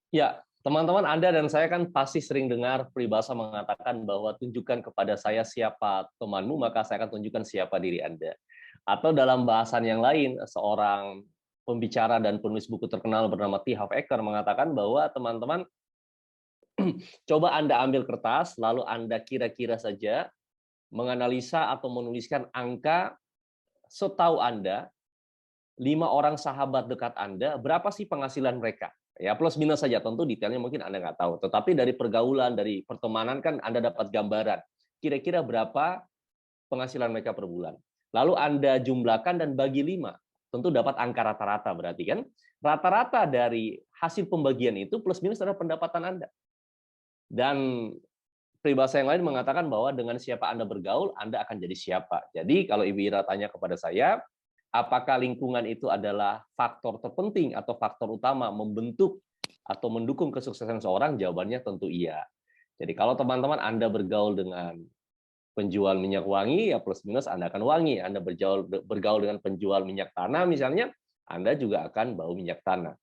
Ya, teman-teman Anda dan saya kan pasti sering dengar peribahasa mengatakan bahwa tunjukkan kepada saya siapa temanmu, maka saya akan tunjukkan siapa diri Anda. Atau dalam bahasan yang lain, seorang pembicara dan penulis buku terkenal bernama T. Harv Eker mengatakan bahwa teman-teman, coba Anda ambil kertas, lalu Anda kira-kira saja menganalisa atau menuliskan angka setahu Anda, 5 orang sahabat dekat Anda, berapa sih penghasilan mereka? Ya plus minus saja, tentu detailnya mungkin Anda nggak tahu. Tetapi dari pergaulan, dari pertemanan kan Anda dapat gambaran. Kira-kira berapa penghasilan mereka per bulan. Lalu Anda jumlahkan dan bagi 5. Tentu dapat angka rata-rata berarti kan. Rata-rata dari hasil pembagian itu plus minus adalah pendapatan Anda. Dan peribahasa yang lain mengatakan bahwa dengan siapa Anda bergaul, Anda akan jadi siapa. Jadi kalau Ibu Ira tanya kepada saya, apakah lingkungan itu adalah faktor terpenting atau faktor utama membentuk atau mendukung kesuksesan seorang? Jawabannya tentu iya. Jadi kalau teman-teman Anda bergaul dengan penjual minyak wangi, ya plus minus Anda akan wangi. Anda bergaul dengan penjual minyak tanah misalnya, Anda juga akan bau minyak tanah.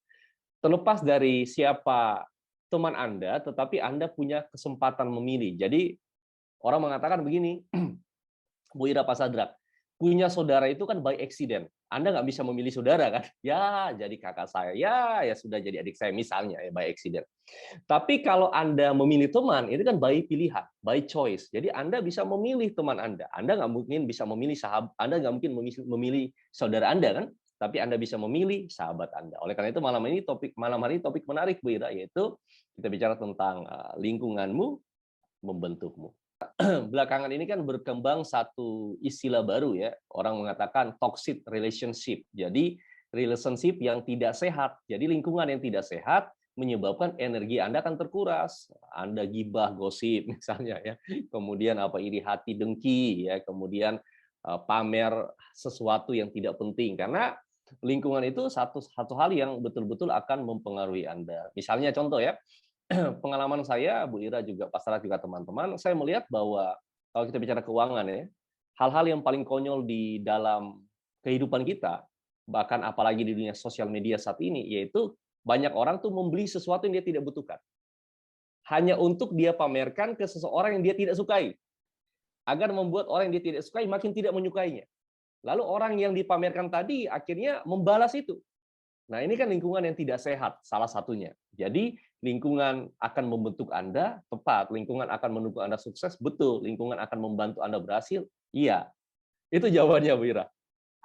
Terlepas dari siapa teman Anda, tetapi Anda punya kesempatan memilih. Jadi orang mengatakan begini, Bu Ira Pak Sadrak, punya saudara itu kan by accident. Anda nggak bisa memilih saudara kan? Ya, jadi kakak saya. Ya sudah jadi adik saya misalnya ya by accident. Tapi kalau Anda memilih teman, itu kan by pilihan, by choice. Jadi Anda bisa memilih teman Anda. Anda nggak mungkin bisa memilih sahabat, Anda nggak mungkin memilih saudara Anda kan? Tapi Anda bisa memilih sahabat Anda. Oleh karena itu malam hari ini topik menarik Bu Ira, yaitu kita bicara tentang lingkunganmu membentukmu. Belakangan ini kan berkembang satu istilah baru ya, orang mengatakan toxic relationship. Jadi relationship yang tidak sehat. Jadi lingkungan yang tidak sehat menyebabkan energi Anda akan terkuras. Anda gibah, gosip misalnya ya. Kemudian iri hati, dengki ya, kemudian pamer sesuatu yang tidak penting karena lingkungan itu satu hal yang betul-betul akan mempengaruhi Anda. Misalnya contoh ya, pengalaman saya, Bu Ira juga, Pak Sarat juga teman-teman, saya melihat bahwa kalau kita bicara keuangan ya, hal-hal yang paling konyol di dalam kehidupan kita, bahkan apalagi di dunia sosial media saat ini, yaitu banyak orang tuh membeli sesuatu yang dia tidak butuhkan. Hanya untuk dia pamerkan ke seseorang yang dia tidak sukai. Agar membuat orang yang dia tidak sukai makin tidak menyukainya. Lalu orang yang dipamerkan tadi akhirnya membalas itu. Nah, ini kan lingkungan yang tidak sehat, salah satunya. Jadi, lingkungan akan membentuk Anda, tepat. Lingkungan akan mendukung Anda sukses, betul. Lingkungan akan membantu Anda berhasil, iya. Itu jawabannya, Bu Ira.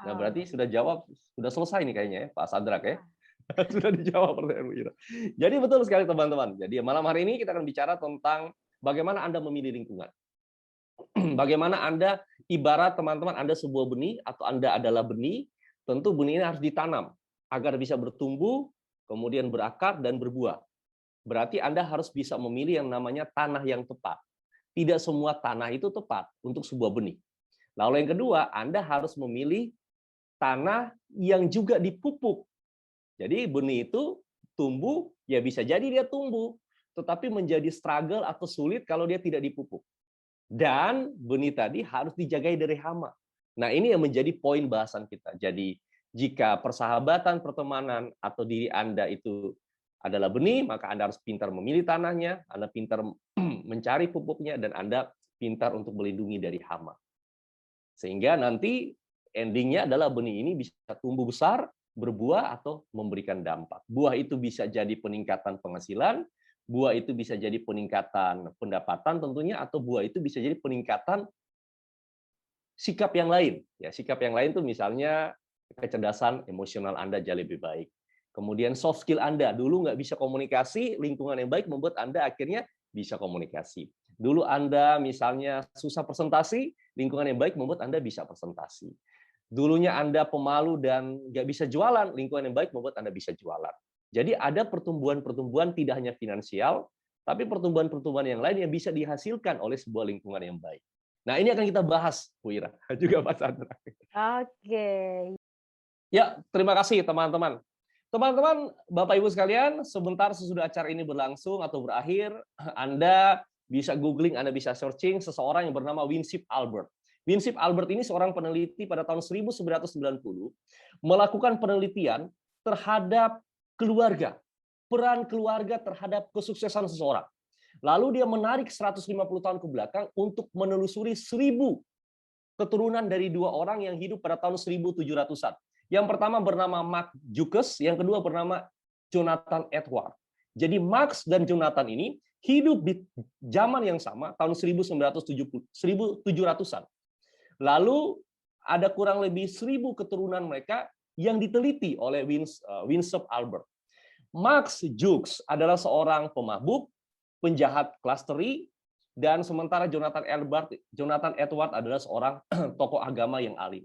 Nah, berarti Oh, sudah jawab, sudah selesai nih kayaknya ya, Pak Sadrak ya. iya. Sudah dijawab pertanyaan Bu Ira. Jadi, betul sekali teman-teman. Jadi, malam hari ini kita akan bicara tentang bagaimana Anda memilih lingkungan. Bagaimana Anda, ibarat teman-teman Anda sebuah benih, atau Anda adalah benih, tentu benih ini harus ditanam agar bisa bertumbuh, kemudian berakar dan berbuah. Berarti Anda harus bisa memilih yang namanya tanah yang tepat. Tidak semua tanah itu tepat untuk sebuah benih. Lalu yang kedua, Anda harus memilih tanah yang juga dipupuk. Jadi benih itu tumbuh, ya bisa jadi dia tumbuh, tetapi menjadi struggle atau sulit kalau dia tidak dipupuk. Dan benih tadi harus dijagai dari hama. Nah, ini yang menjadi poin bahasan kita. Jadi, jika persahabatan, pertemanan, atau diri Anda itu adalah benih, maka Anda harus pintar memilih tanahnya, Anda pintar mencari pupuknya, dan Anda pintar untuk melindungi dari hama. Sehingga nanti endingnya adalah benih ini bisa tumbuh besar, berbuah, atau memberikan dampak. Buah itu bisa jadi peningkatan penghasilan, buah itu bisa jadi peningkatan pendapatan tentunya, atau buah itu bisa jadi peningkatan sikap yang lain. Ya, sikap yang lain tuh misalnya kecerdasan emosional Anda jadi lebih baik. Kemudian soft skill Anda, dulu nggak bisa komunikasi, lingkungan yang baik membuat Anda akhirnya bisa komunikasi. Dulu Anda misalnya susah presentasi, lingkungan yang baik membuat Anda bisa presentasi. Dulunya Anda pemalu dan nggak bisa jualan, lingkungan yang baik membuat Anda bisa jualan. Jadi ada pertumbuhan-pertumbuhan tidak hanya finansial, tapi pertumbuhan-pertumbuhan yang lain yang bisa dihasilkan oleh sebuah lingkungan yang baik. Nah, ini akan kita bahas, Bu Ira, juga Pak Sandra. Oke. Ya, terima kasih teman-teman. Teman-teman, Bapak Ibu sekalian, sebentar sesudah acara ini berlangsung atau berakhir, Anda bisa googling, Anda bisa searching seseorang yang bernama Winship Albert. Winship Albert ini seorang peneliti pada tahun 1990 melakukan penelitian terhadap keluarga. peran keluarga terhadap kesuksesan seseorang. Lalu dia menarik 150 tahun ke belakang untuk menelusuri 1000 keturunan dari 2 orang yang hidup pada tahun 1700-an. Yang pertama bernama Mark Jukes, yang kedua bernama Jonathan Edward. Jadi Marx dan Jonathan ini hidup di zaman yang sama, tahun 1700-an. Lalu ada kurang lebih 1000 keturunan mereka yang diteliti oleh Winsor Albert. Mark Jukes adalah seorang pemabuk, penjahat kelas teri, dan sementara Jonathan Edward adalah seorang tokoh agama yang alim.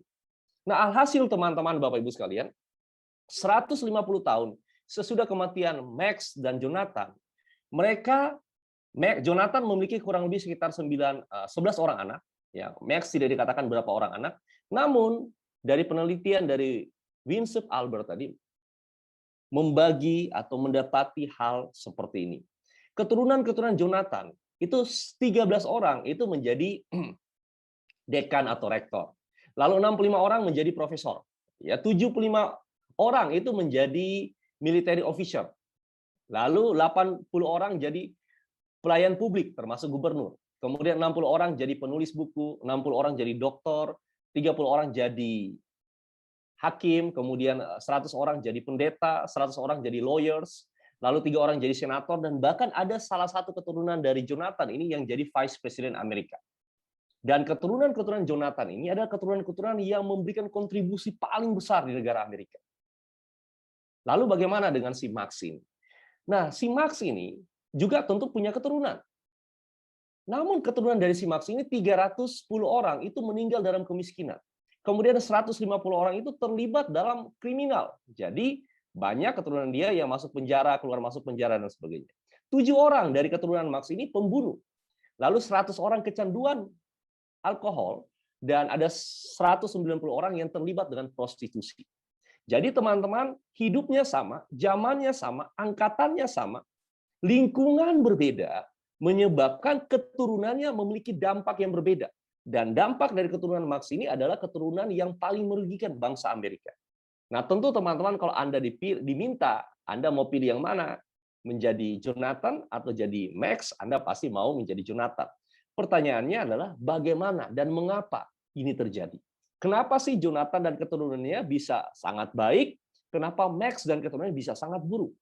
Nah, alhasil teman-teman, Bapak Ibu sekalian, 150 tahun sesudah kematian Max dan Jonathan, Jonathan memiliki kurang lebih sekitar 11 orang anak. Ya, Max tidak dikatakan berapa orang anak. Namun, dari penelitian dari Winsor Albert tadi, membagi atau mendapati hal seperti ini. Keturunan-keturunan Jonathan, itu 13 orang itu menjadi dekan atau rektor. Lalu 65 orang menjadi profesor. Ya, 75 orang itu menjadi military officer. Lalu 80 orang jadi pelayan publik termasuk gubernur. Kemudian 60 orang jadi penulis buku, 60 orang jadi dokter, 30 orang jadi hakim, kemudian 100 orang jadi pendeta, 100 orang jadi lawyers, lalu 3 orang jadi senator, dan bahkan ada salah satu keturunan dari Jonathan ini yang jadi vice president Amerika. Dan keturunan-keturunan Jonathan ini adalah keturunan-keturunan yang memberikan kontribusi paling besar di negara Amerika. Lalu bagaimana dengan si Marx ini? Nah, si Marx ini juga tentu punya keturunan. Namun keturunan dari si Marx ini 310 orang itu meninggal dalam kemiskinan. Kemudian 150 orang itu terlibat dalam kriminal. Jadi banyak keturunan dia yang masuk penjara, keluar masuk penjara, dan sebagainya. 7 orang dari keturunan Marx ini pembunuh. Lalu 100 orang kecanduan alkohol, dan ada 190 orang yang terlibat dengan prostitusi. Jadi teman-teman, hidupnya sama, zamannya sama, angkatannya sama, lingkungan berbeda, menyebabkan keturunannya memiliki dampak yang berbeda. Dan dampak dari keturunan Marx ini adalah keturunan yang paling merugikan bangsa Amerika. Nah, tentu teman-teman kalau Anda diminta, Anda mau pilih yang mana? Menjadi Jonathan atau jadi Max, Anda pasti mau menjadi Jonathan. Pertanyaannya adalah bagaimana dan mengapa ini terjadi? Kenapa sih Jonathan dan keturunannya bisa sangat baik? Kenapa Max dan keturunannya bisa sangat buruk?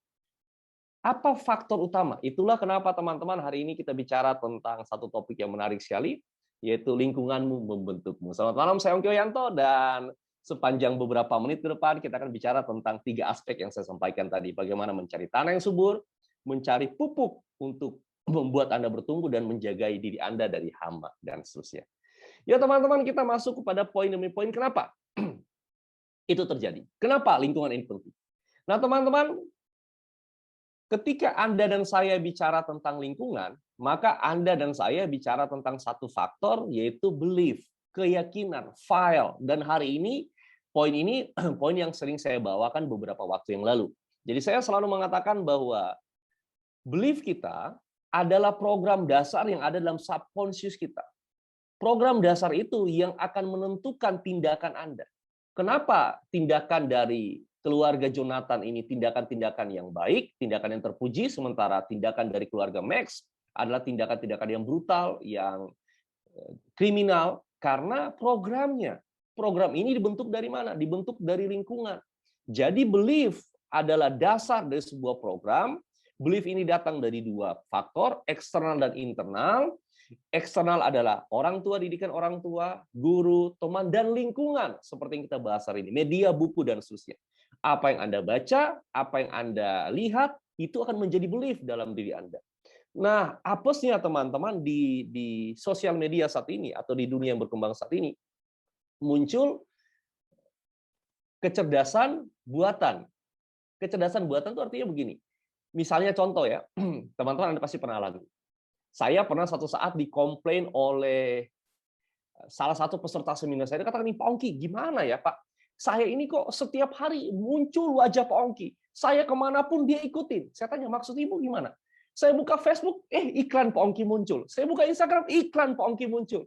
Apa faktor utama? Itulah kenapa teman-teman hari ini kita bicara tentang satu topik yang menarik sekali, yaitu lingkunganmu membentukmu. Selamat malam, saya Ongki Oyanto, dan sepanjang beberapa menit ke depan kita akan bicara tentang 3 aspek yang saya sampaikan tadi. Bagaimana mencari tanah yang subur, mencari pupuk untuk membuat Anda bertumbuh, dan menjaga diri Anda dari hama, dan seterusnya. Ya teman-teman, kita masuk kepada poin demi poin kenapa itu terjadi. Kenapa lingkungan ini penting? Nah teman-teman, ketika Anda dan saya bicara tentang lingkungan, maka Anda dan saya bicara tentang satu faktor, yaitu belief, keyakinan, file. Dan hari ini, poin yang sering saya bawakan beberapa waktu yang lalu. Jadi saya selalu mengatakan bahwa belief kita adalah program dasar yang ada dalam subconscious kita. Program dasar itu yang akan menentukan tindakan Anda. Kenapa tindakan dari keluarga Jonathan ini tindakan-tindakan yang baik, tindakan yang terpuji, sementara tindakan dari keluarga Max adalah tindakan-tindakan yang brutal, yang kriminal, karena programnya. Program ini dibentuk dari mana? Dibentuk dari lingkungan. Jadi belief adalah dasar dari sebuah program. Belief ini datang dari 2 faktor, eksternal dan internal. Eksternal adalah orang tua, didikan orang tua, guru, teman, dan lingkungan. Seperti yang kita bahas hari ini, media, buku, dan seterusnya. Apa yang Anda baca, apa yang Anda lihat, itu akan menjadi belief dalam diri Anda. Nah, apesnya teman-teman di sosial media saat ini, atau di dunia yang berkembang saat ini, muncul kecerdasan buatan. Kecerdasan buatan itu artinya begini. Misalnya contoh ya, teman-teman Anda pasti pernah alami. Saya pernah satu saat dikomplain oleh salah satu peserta seminar saya. Dia katakan, "Nih Pak Ongki, gimana ya Pak? Saya ini kok setiap hari muncul wajah Pak Ongki. Saya kemanapun dia ikutin." Saya tanya, "Maksud Ibu gimana?" Saya buka Facebook, iklan Pak Ongki muncul. Saya buka Instagram, iklan Pak Ongki muncul.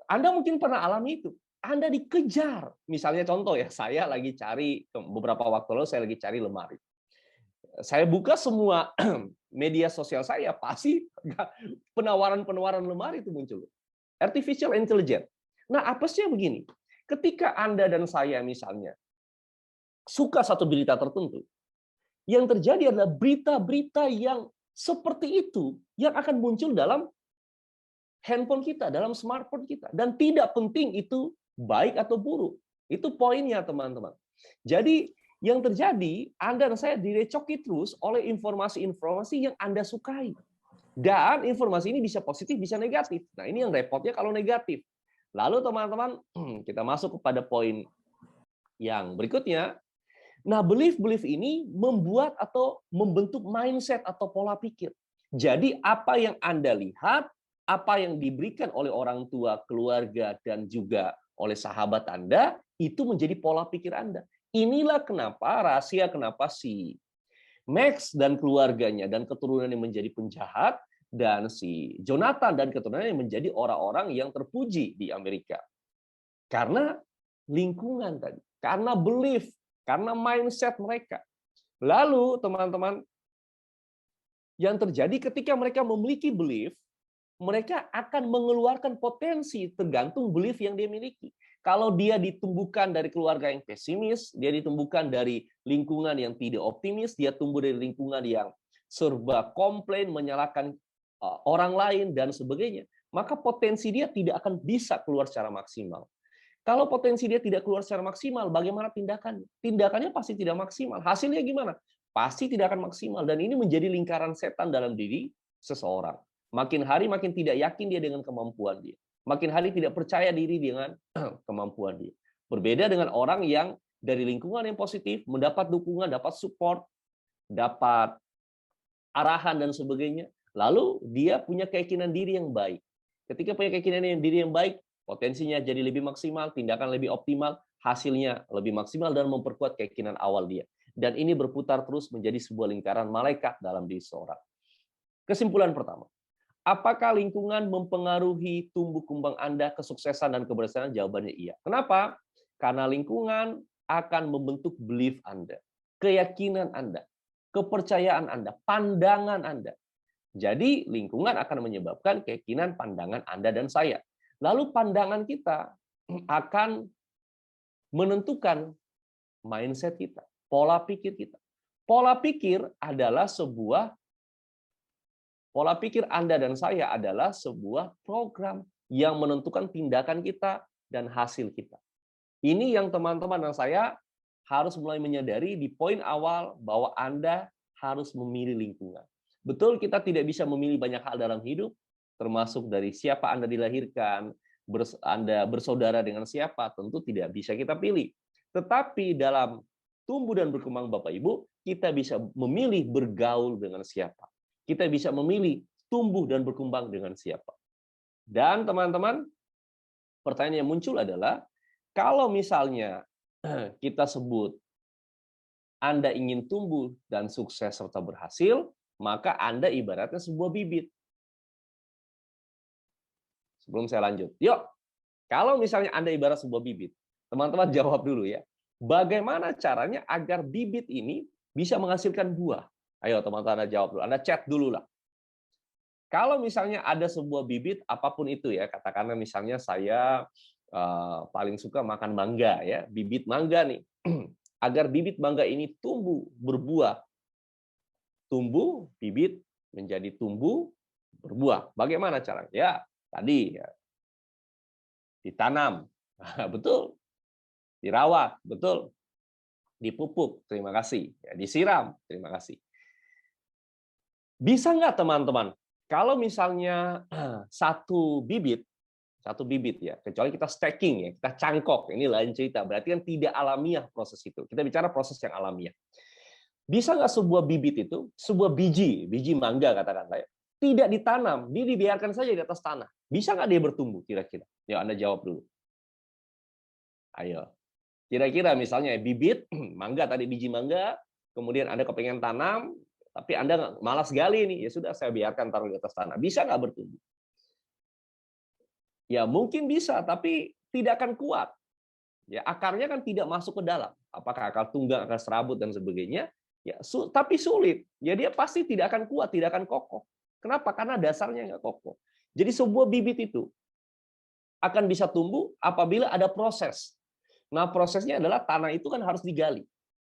Anda mungkin pernah alami itu. Anda dikejar. Misalnya contoh ya, saya lagi cari, beberapa waktu lalu saya lagi cari lemari. Saya buka semua media sosial saya, pasti penawaran-penawaran lemari itu muncul. Artificial intelligence. Nah, apesnya begini, ketika Anda dan saya misalnya suka satu berita tertentu, yang terjadi adalah berita-berita yang seperti itu yang akan muncul dalam handphone kita, dalam smartphone kita. Dan tidak penting itu baik atau buruk. Itu poinnya, teman-teman. Jadi, yang terjadi, Anda dan saya direcoki terus oleh informasi-informasi yang Anda sukai. Dan informasi ini bisa positif, bisa negatif. Nah, ini yang repotnya kalau negatif. Lalu, teman-teman, kita masuk kepada poin yang berikutnya. Nah, belief ini membuat atau membentuk mindset atau pola pikir. Jadi, apa yang Anda lihat, apa yang diberikan oleh orang tua, keluarga, dan juga oleh sahabat Anda, itu menjadi pola pikir Anda. Inilah kenapa, rahasia kenapa si Max dan keluarganya dan keturunannya menjadi penjahat, dan si Jonathan dan keturunannya menjadi orang-orang yang terpuji di Amerika. Karena lingkungan tadi, karena belief, karena mindset mereka. Lalu, teman-teman, yang terjadi ketika mereka memiliki belief, mereka akan mengeluarkan potensi tergantung belief yang dia miliki. Kalau dia ditumbuhkan dari keluarga yang pesimis, dia ditumbuhkan dari lingkungan yang tidak optimis, dia tumbuh dari lingkungan yang serba komplain, menyalahkan orang lain, dan sebagainya, maka potensi dia tidak akan bisa keluar secara maksimal. Kalau potensi dia tidak keluar secara maksimal, bagaimana tindakannya? Tindakannya pasti tidak maksimal. Hasilnya gimana? Pasti tidak akan maksimal. Dan ini menjadi lingkaran setan dalam diri seseorang. Makin hari makin tidak yakin dia dengan kemampuan dia. Makin hari tidak percaya diri dengan kemampuan dia. Berbeda dengan orang yang dari lingkungan yang positif, mendapat dukungan, dapat support, dapat arahan dan sebagainya. Lalu dia punya keyakinan diri yang baik. Ketika punya keyakinan diri yang baik, potensinya jadi lebih maksimal, tindakan lebih optimal, hasilnya lebih maksimal, dan memperkuat keyakinan awal dia. Dan ini berputar terus menjadi sebuah lingkaran malaikat dalam diri seorang. Kesimpulan pertama, apakah lingkungan mempengaruhi tumbuh kembang Anda, kesuksesan dan keberhasilan? Jawabannya iya. Kenapa? Karena lingkungan akan membentuk belief Anda, keyakinan Anda, kepercayaan Anda, pandangan Anda. Jadi lingkungan akan menyebabkan keyakinan, pandangan Anda dan saya. Lalu pandangan kita akan menentukan mindset kita, pola pikir kita. Pola pikir Anda dan saya adalah sebuah program yang menentukan tindakan kita dan hasil kita. Ini yang teman-teman dan saya harus mulai menyadari di poin awal bahwa Anda harus memilih lingkungan. Betul, kita tidak bisa memilih banyak hal dalam hidup, termasuk dari siapa Anda dilahirkan, Anda bersaudara dengan siapa, tentu tidak bisa kita pilih. Tetapi dalam tumbuh dan berkembang Bapak Ibu, kita bisa memilih bergaul dengan siapa. Kita bisa memilih tumbuh dan berkembang dengan siapa. Dan teman-teman, pertanyaan yang muncul adalah, kalau misalnya kita sebut Anda ingin tumbuh dan sukses serta berhasil, maka Anda ibaratnya sebuah bibit. Sebelum saya lanjut, yuk, kalau misalnya Anda ibarat sebuah bibit, teman-teman jawab dulu ya. Bagaimana caranya agar bibit ini bisa menghasilkan buah? Ayo teman-teman Anda jawab dulu, Anda chat dulu lah. Kalau misalnya ada sebuah bibit, apapun itu ya, katakanlah misalnya saya paling suka makan mangga ya, bibit mangga nih. Agar bibit mangga ini tumbuh, berbuah, tumbuh, bibit menjadi tumbuh, berbuah. Bagaimana caranya? Ya, tadi ya, ditanam, betul. Dirawat, betul. Dipupuk, terima kasih. Ya, disiram, terima kasih. Bisa nggak teman-teman, kalau misalnya satu bibit ya, kecuali kita stacking ya, kita cangkok, ini lain cerita. Berarti kan tidak alamiah proses itu. Kita bicara proses yang alamiah. Bisa nggak sebuah bibit itu, sebuah biji mangga katakanlah ya, tidak ditanam, dia dibiarkan saja di atas tanah. Bisa nggak dia bertumbuh kira-kira? Ya, Anda jawab dulu. Ayo. Kira-kira misalnya bibit mangga tadi, biji mangga, kemudian Anda kepengen tanam, tapi Anda malas gali nih, ya sudah saya biarkan taruh di atas tanah. Bisa nggak bertumbuh? Ya mungkin bisa, tapi tidak akan kuat. Ya akarnya kan tidak masuk ke dalam. Apakah akar tunggang, akar serabut dan sebagainya? Ya, tapi sulit. Ya dia pasti tidak akan kuat, tidak akan kokoh. Kenapa? Karena dasarnya nggak kokoh. Jadi sebuah bibit itu akan bisa tumbuh apabila ada proses. Nah, prosesnya adalah tanah itu kan harus digali.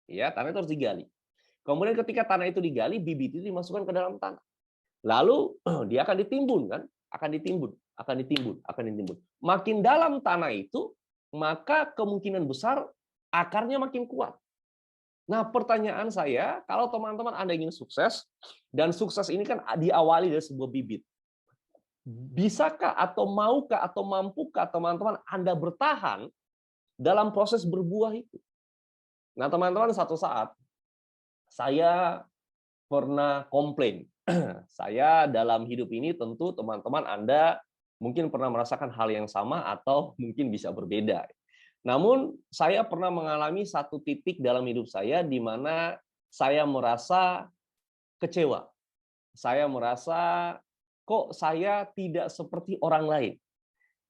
Ya, tanah itu harus digali. Kemudian ketika tanah itu digali, bibit itu dimasukkan ke dalam tanah. Lalu dia akan ditimbun kan? Akan ditimbun, akan ditimbun, akan ditimbun. Makin dalam tanah itu, maka kemungkinan besar akarnya makin kuat. Nah, pertanyaan saya, kalau teman-teman Anda ingin sukses, dan sukses ini kan diawali dari sebuah bibit. Bisakah atau maukah atau mampukah teman-teman Anda bertahan dalam proses berbuah itu? Nah, teman-teman, satu saat saya pernah komplain. Saya dalam hidup ini tentu teman-teman Anda mungkin pernah merasakan hal yang sama atau mungkin bisa berbeda. Namun saya pernah mengalami satu titik dalam hidup saya di mana saya merasa kecewa. Saya merasa kok saya tidak seperti orang lain.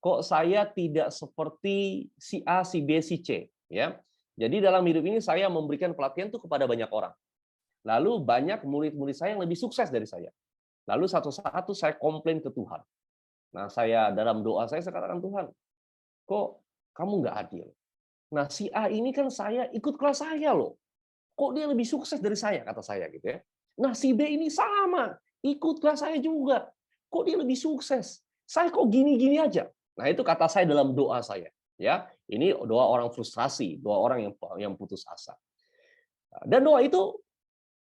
Kok saya tidak seperti si A, si B, si C, ya. Jadi dalam hidup ini saya memberikan pelatihan itu kepada banyak orang. Lalu banyak murid-murid saya yang lebih sukses dari saya. Lalu satu saat tuh saya komplain ke Tuhan. Nah, saya dalam doa saya katakan, Tuhan, kok kamu nggak adil? Nah, si A ini kan saya ikut kelas saya loh. Kok dia lebih sukses dari saya, kata saya gitu ya. Nah, si B ini sama, ikut kelas saya juga. Kok dia lebih sukses? Saya kok gini-gini aja. Nah, itu kata saya dalam doa saya. Ya, ini doa orang frustrasi, doa orang yang putus asa. Dan doa itu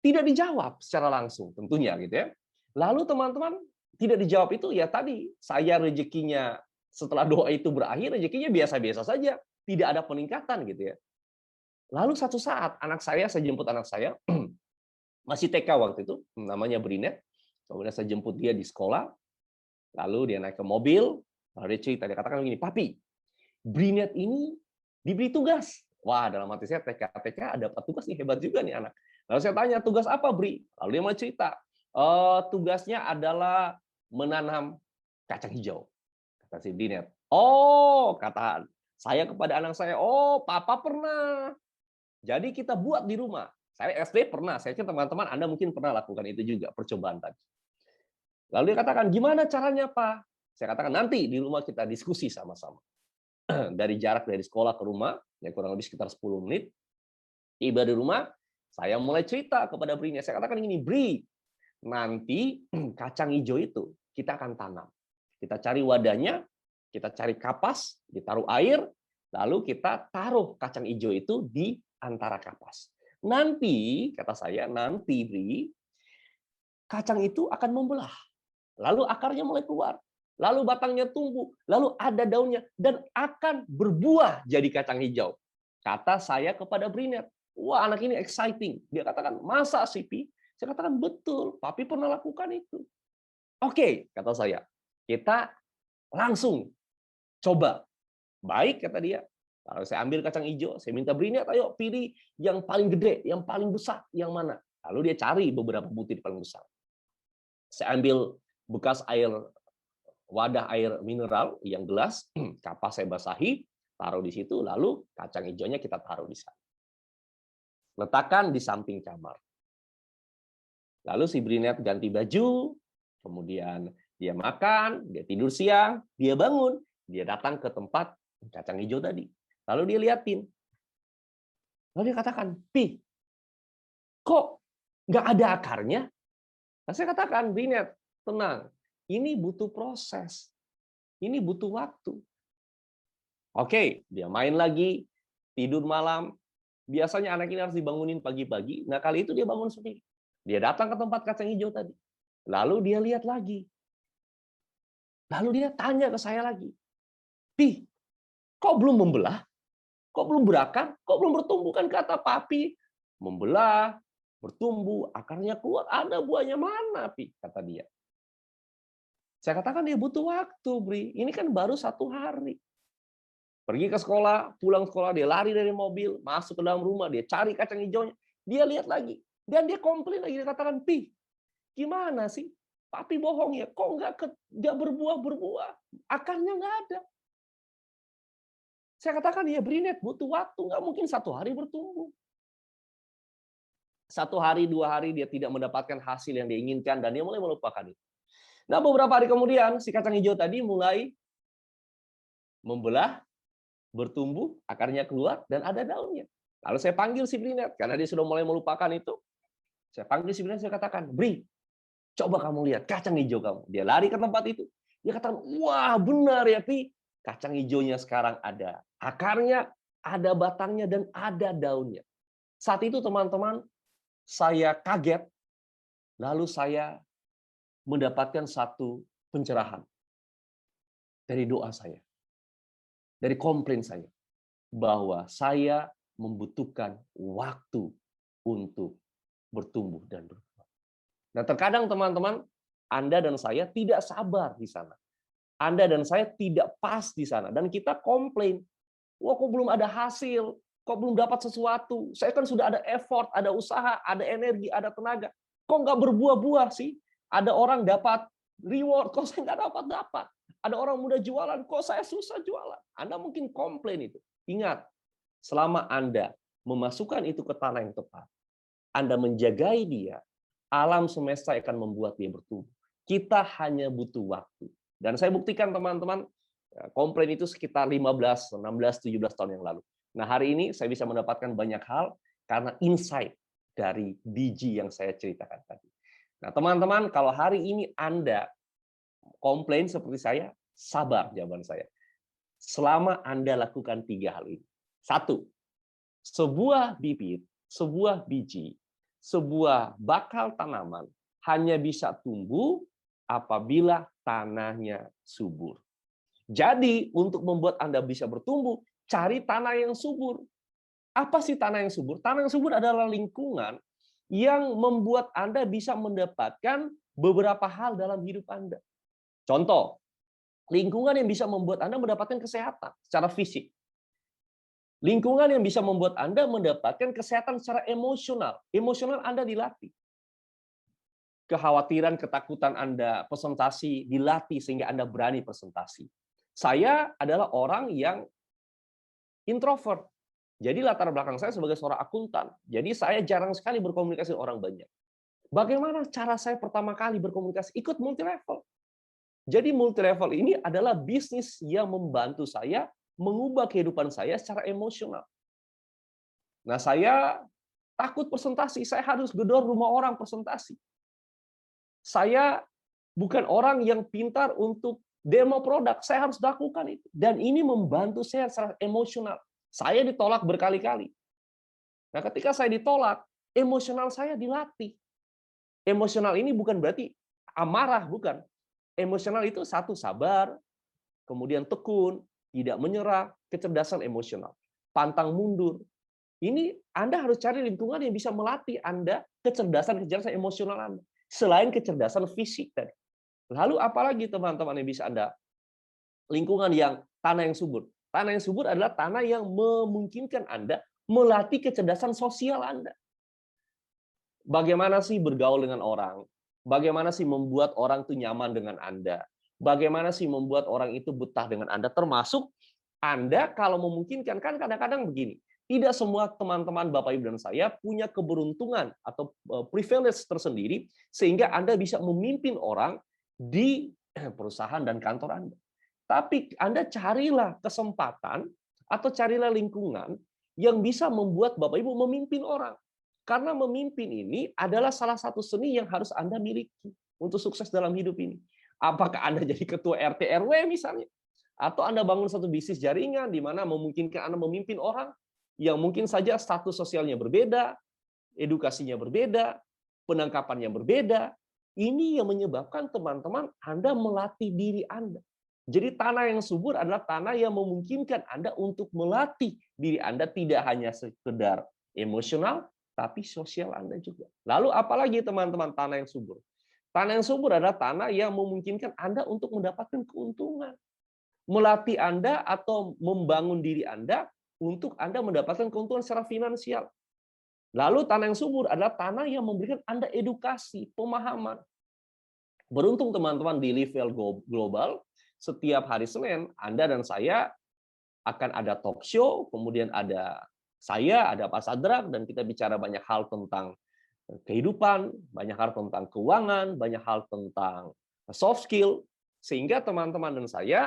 tidak dijawab secara langsung tentunya gitu ya. Lalu teman-teman, tidak dijawab itu ya tadi, saya rezekinya setelah doa itu berakhir, rezekinya biasa-biasa saja, tidak ada peningkatan gitu ya. Lalu satu saat saya jemput anak saya, masih TK waktu itu, namanya Brinet. Kemudian saya jemput dia di sekolah, lalu dia naik ke mobil, lalu dia cerita, dia katakan begini, "Papi, Brinet ini diberi tugas." Wah, dalam hati saya TK ada tugas nih, hebat juga nih anak. Lalu saya tanya, "Tugas apa, Bri?" Lalu dia mau cerita, tugasnya adalah menanam kacang hijau. Kata si Brinet. Oh, kata saya kepada anak saya, "Oh, papa pernah. Jadi kita buat di rumah." Saya SD pernah, saya kira teman-teman Anda mungkin pernah lakukan itu juga, percobaan tadi. Lalu dia katakan, "Gimana caranya, Pak?" Saya katakan, "Nanti di rumah kita diskusi sama-sama." Dari jarak dari sekolah ke rumah, ya kurang lebih sekitar 10 menit. Tiba di rumah, saya mulai cerita kepada Bri-nya. Saya katakan gini, "Bri, nanti kacang hijau itu kita akan tanam. Kita cari wadahnya, kita cari kapas, ditaruh air, lalu kita taruh kacang hijau itu di antara kapas. Nanti, kata saya, nanti Bri, kacang itu akan membelah. Lalu akarnya mulai keluar. Lalu batangnya tumbuh, lalu ada daunnya, dan akan berbuah jadi kacang hijau." Kata saya kepada Brinet. Wah, anak ini exciting. Dia katakan, "Masa sih, Pi?" Saya katakan, "Betul, Papi pernah lakukan itu." "Oke," kata saya. "Kita langsung coba." "Baik," kata dia. Lalu saya ambil kacang hijau, saya minta Brinet, "Ayo pilih yang paling gede, yang paling besar, yang mana?" Lalu dia cari beberapa butir paling besar. Saya ambil bekas wadah air mineral yang gelas, kapas saya basahi, taruh di situ, lalu kacang hijaunya kita taruh di sana. Letakkan di samping kamar. Lalu si Brinet ganti baju, kemudian dia makan, dia tidur siang, dia bangun, dia datang ke tempat kacang hijau tadi. Lalu dia liatin. Lalu dia katakan, "Pi, kok nggak ada akarnya?" Nah, saya katakan, "Brinet, tenang, ini butuh proses. Ini butuh waktu." Oke, dia main lagi, tidur malam. Biasanya anak ini harus dibangunin pagi-pagi. Nah, kali itu dia bangun sendiri. Dia datang ke tempat kacang hijau tadi. Lalu dia lihat lagi. Lalu dia tanya ke saya lagi, "Pi, kok belum membelah? Kok belum berakar? Kok belum bertumbuh?" Kan kata Papi, membelah, bertumbuh, akarnya keluar, ada buahnya mana, Pi? Kata dia. Saya katakan dia butuh waktu, Bri. Ini kan baru 1 hari. Pergi ke sekolah, pulang sekolah, dia lari dari mobil, masuk ke dalam rumah, dia cari kacang hijaunya, dia lihat lagi. Dan dia komplain lagi, dia katakan, "Pi, gimana sih? Papi bohong ya, kok nggak berbuah-berbuah? Akarnya nggak ada." Saya katakan, "Ya Brinet, butuh waktu, nggak mungkin 1 hari bertumbuh." 1 hari, 2 hari dia tidak mendapatkan hasil yang diinginkan dan dia mulai melupakan itu. Nah, beberapa hari kemudian si kacang hijau tadi mulai membelah, bertumbuh, akarnya keluar dan ada daunnya. Lalu saya panggil si Brinet karena dia sudah mulai melupakan itu. Saya panggil si Brinet, saya katakan, "Bri, coba kamu lihat kacang hijau kamu." Dia lari ke tempat itu. Dia katakan, "Wah, benar ya, Pi. Kacang hijaunya sekarang ada akarnya, ada batangnya, dan ada daunnya." Saat itu teman-teman, saya kaget, lalu saya mendapatkan satu pencerahan dari doa saya, dari komplain saya, bahwa saya membutuhkan waktu untuk bertumbuh dan berkembang. Nah, terkadang teman-teman, Anda dan saya tidak sabar di sana. Anda dan saya tidak pas di sana. Dan kita komplain, wah kok belum ada hasil, kok belum dapat sesuatu, saya kan sudah ada effort, ada usaha, ada energi, ada tenaga, kok nggak berbuah-buah sih? Ada orang dapat reward, kok saya nggak dapat-dapat. Ada orang muda jualan, kok saya susah jualan. Anda mungkin komplain itu. Ingat, selama Anda memasukkan itu ke tanah yang tepat, Anda menjagai dia, alam semesta akan membuat dia bertumbuh. Kita hanya butuh waktu. Dan saya buktikan teman-teman, komplain itu sekitar 15, 16, 17 tahun yang lalu. Nah, hari ini saya bisa mendapatkan banyak hal karena insight dari biji yang saya ceritakan tadi. Nah, teman-teman, kalau hari ini Anda komplain seperti saya, sabar jawaban saya. Selama Anda lakukan 3 hal ini. 1, sebuah bibit, sebuah biji, sebuah bakal tanaman hanya bisa tumbuh apabila tanahnya subur. Jadi, untuk membuat Anda bisa bertumbuh, cari tanah yang subur. Apa sih tanah yang subur? Tanah yang subur adalah lingkungan yang membuat Anda bisa mendapatkan beberapa hal dalam hidup Anda. Contoh, lingkungan yang bisa membuat Anda mendapatkan kesehatan secara fisik. Lingkungan yang bisa membuat Anda mendapatkan kesehatan secara emosional. Emosional Anda dilatih. Kekhawatiran, ketakutan Anda presentasi dilatih sehingga Anda berani presentasi. Saya adalah orang yang introvert. Jadi latar belakang saya sebagai seorang akuntan. Jadi saya jarang sekali berkomunikasi dengan orang banyak. Bagaimana cara saya pertama kali berkomunikasi? Ikut multi level. Jadi multi level ini adalah bisnis yang membantu saya mengubah kehidupan saya secara emosional. Nah, saya takut presentasi, saya harus gedor rumah orang presentasi. Saya bukan orang yang pintar untuk demo produk, saya harus lakukan itu. Dan ini membantu saya secara emosional. Saya ditolak berkali-kali. Nah, ketika saya ditolak, emosional saya dilatih. Emosional ini bukan berarti amarah, bukan. Emosional itu satu, sabar, kemudian tekun, tidak menyerah, kecerdasan emosional, pantang mundur. Ini Anda harus cari lingkungan yang bisa melatih Anda kecerdasan emosional Anda. Selain kecerdasan fisik tadi. Lalu apalagi teman-teman yang bisa Anda? Lingkungan yang tanah yang subur. Tanah yang subur adalah tanah yang memungkinkan Anda melatih kecerdasan sosial Anda. Bagaimana sih bergaul dengan orang? Bagaimana sih membuat orang itu nyaman dengan Anda? Bagaimana sih membuat orang itu betah dengan Anda? Termasuk Anda kalau memungkinkan, kan kadang-kadang begini, tidak semua teman-teman Bapak Ibu dan saya punya keberuntungan atau privilege tersendiri sehingga Anda bisa memimpin orang di perusahaan dan kantor Anda. Tapi Anda carilah kesempatan atau carilah lingkungan yang bisa membuat Bapak Ibu memimpin orang. Karena memimpin ini adalah salah satu seni yang harus Anda miliki untuk sukses dalam hidup ini. Apakah Anda jadi ketua RT RW misalnya? Atau Anda bangun satu bisnis jaringan di mana memungkinkan Anda memimpin orang yang mungkin saja status sosialnya berbeda, edukasinya berbeda, penangkapannya berbeda. Ini yang menyebabkan teman-teman Anda melatih diri Anda. Jadi tanah yang subur adalah tanah yang memungkinkan Anda untuk melatih diri Anda tidak hanya sekedar emosional, tapi sosial Anda juga. Lalu apalagi teman-teman tanah yang subur? Tanah yang subur adalah tanah yang memungkinkan Anda untuk mendapatkan keuntungan. Melatih Anda atau membangun diri Anda untuk Anda mendapatkan keuntungan secara finansial. Lalu tanah yang subur adalah tanah yang memberikan Anda edukasi, pemahaman. Beruntung teman-teman di level global, setiap hari Senin Anda dan saya akan ada talk show, kemudian ada saya, ada Pak Sadrak, dan kita bicara banyak hal tentang kehidupan, banyak hal tentang keuangan, banyak hal tentang soft skill, sehingga teman-teman dan saya,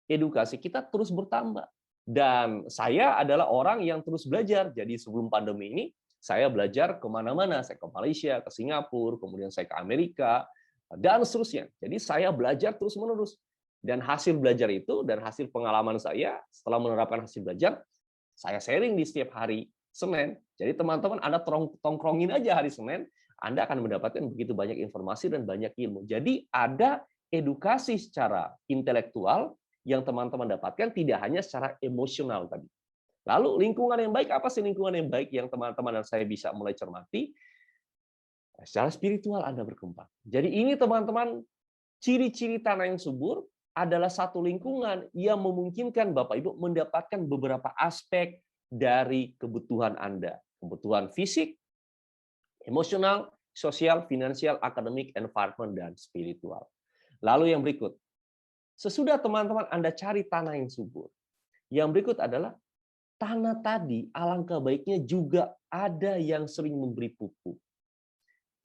edukasi kita terus bertambah. Dan saya adalah orang yang terus belajar. Jadi sebelum pandemi ini, saya belajar kemana-mana. Saya ke Malaysia, ke Singapura, kemudian saya ke Amerika, dan seterusnya. Jadi saya belajar terus-menerus. Dan hasil belajar itu, dan hasil pengalaman saya, setelah menerapkan hasil belajar, saya sharing di setiap hari Senin. Jadi teman-teman Anda tongkrongin aja hari Senin, Anda akan mendapatkan begitu banyak informasi dan banyak ilmu. Jadi ada edukasi secara intelektual yang teman-teman dapatkan, tidak hanya secara emosional tadi. Lalu lingkungan yang baik, apa sih lingkungan yang baik yang teman-teman dan saya bisa mulai cermati? Secara spiritual Anda berkembang. Jadi ini teman-teman, ciri-ciri tanah yang subur adalah satu lingkungan yang memungkinkan Bapak Ibu mendapatkan beberapa aspek dari kebutuhan Anda. Kebutuhan fisik, emosional, sosial, finansial, akademik, environment, dan spiritual. Lalu yang berikut, sesudah teman-teman Anda cari tanah yang subur, yang berikut adalah tanah tadi alangkah baiknya juga ada yang sering memberi pupuk.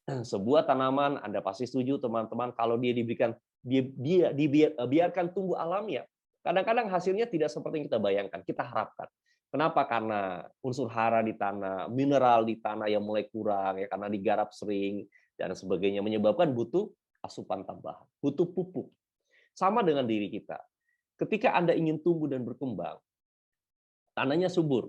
Sebuah tanaman, Anda pasti setuju teman-teman, kalau dia diberikan dibiarkan tumbuh alamiah, kadang-kadang hasilnya tidak seperti yang kita bayangkan, kita harapkan. Kenapa? Karena unsur hara di tanah, mineral di tanah yang mulai kurang, ya karena digarap sering dan sebagainya, menyebabkan butuh asupan tambahan, butuh pupuk. Sama dengan diri kita. Ketika Anda ingin tumbuh dan berkembang, tanahnya subur.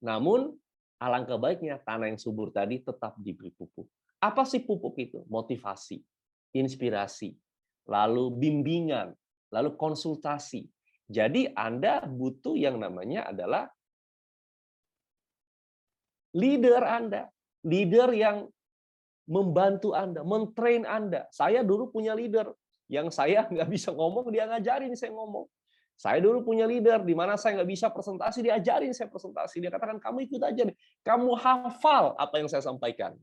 Namun alangkah baiknya tanah yang subur tadi tetap diberi pupuk. Apa sih pupuk itu? Motivasi, inspirasi, lalu bimbingan, lalu konsultasi. Jadi Anda butuh yang namanya adalah leader Anda. Leader yang membantu Anda, mentrain Anda. Saya dulu punya leader yang saya nggak bisa ngomong, dia ngajarin saya ngomong. Saya dulu punya leader di mana saya nggak bisa presentasi, diajarin saya presentasi. Dia katakan, kamu ikut aja nih, kamu hafal apa yang saya sampaikan.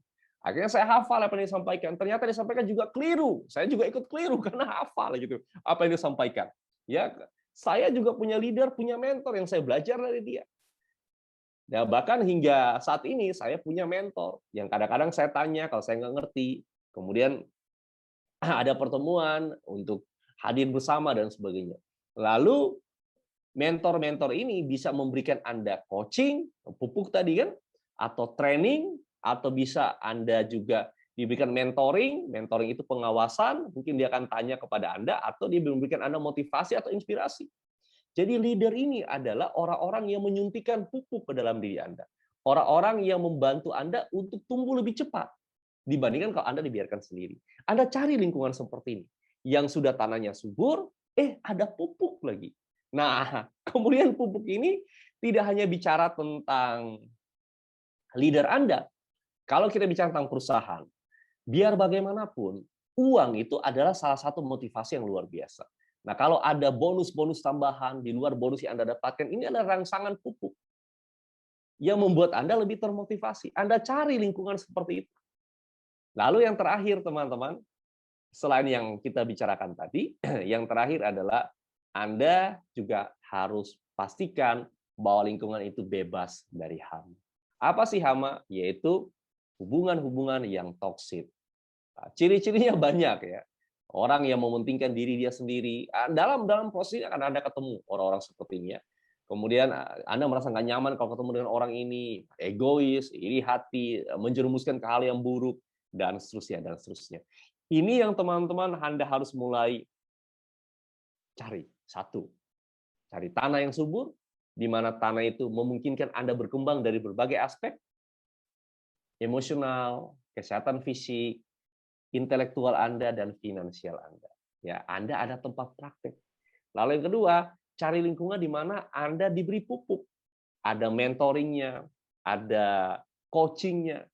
Akhirnya saya hafal apa yang disampaikan. Ternyata disampaikan juga keliru. Saya juga ikut keliru karena hafal gitu apa yang disampaikan. Ya, saya juga punya leader, punya mentor yang saya belajar dari dia. Ya, bahkan hingga saat ini saya punya mentor yang kadang-kadang saya tanya kalau saya nggak ngerti. Kemudian ada pertemuan untuk hadir bersama dan sebagainya. Lalu mentor-mentor ini bisa memberikan Anda coaching, pupuk tadi kan, atau training, atau bisa Anda juga diberikan mentoring. Mentoring itu pengawasan, mungkin dia akan tanya kepada Anda, atau dia memberikan Anda motivasi atau inspirasi. Jadi leader ini adalah orang-orang yang menyuntikkan pupuk ke dalam diri Anda. Orang-orang yang membantu Anda untuk tumbuh lebih cepat dibandingkan kalau Anda dibiarkan sendiri. Anda cari lingkungan seperti ini. Yang sudah tanahnya subur, ada pupuk lagi. Nah, kemudian pupuk ini tidak hanya bicara tentang leader Anda. Kalau kita bicara tentang perusahaan, biar bagaimanapun, uang itu adalah salah satu motivasi yang luar biasa. Nah, kalau ada bonus-bonus tambahan di luar bonus yang Anda dapatkan, ini adalah rangsangan pupuk yang membuat Anda lebih termotivasi. Anda cari lingkungan seperti itu. Lalu yang terakhir, teman-teman, selain yang kita bicarakan tadi, yang terakhir adalah Anda juga harus pastikan bahwa lingkungan itu bebas dari hama. Apa sih hama? Yaitu hubungan-hubungan yang toksik. Nah, ciri-cirinya banyak ya. Orang yang mementingkan diri dia sendiri. Dalam proses ini akan Anda ketemu orang-orang seperti ini ya. Kemudian Anda merasa nggak nyaman kalau ketemu dengan orang ini, egois, iri hati, menjerumuskan ke hal yang buruk, dan seterusnya, dan seterusnya. Ini yang teman-teman Anda harus mulai cari. Satu, cari tanah yang subur, di mana tanah itu memungkinkan Anda berkembang dari berbagai aspek, emosional, kesehatan fisik, intelektual Anda, dan finansial Anda. Ya, Anda ada tempat praktek. Lalu yang kedua, cari lingkungan di mana Anda diberi pupuk. Ada mentoringnya, ada coachingnya,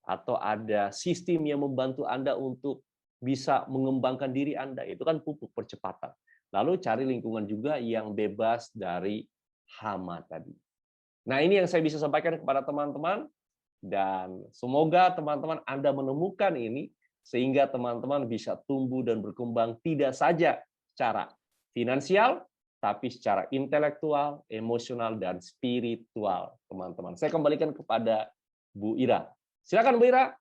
atau ada sistem yang membantu Anda untuk bisa mengembangkan diri Anda. Itu kan pupuk percepatan. Lalu cari lingkungan juga yang bebas dari hama tadi. Nah, ini yang saya bisa sampaikan kepada teman-teman, dan semoga teman-teman Anda menemukan ini, sehingga teman-teman bisa tumbuh dan berkembang tidak saja secara finansial, tapi secara intelektual, emosional, dan spiritual, teman-teman. Saya kembalikan kepada Bu Ira. Silakan Bu Ira.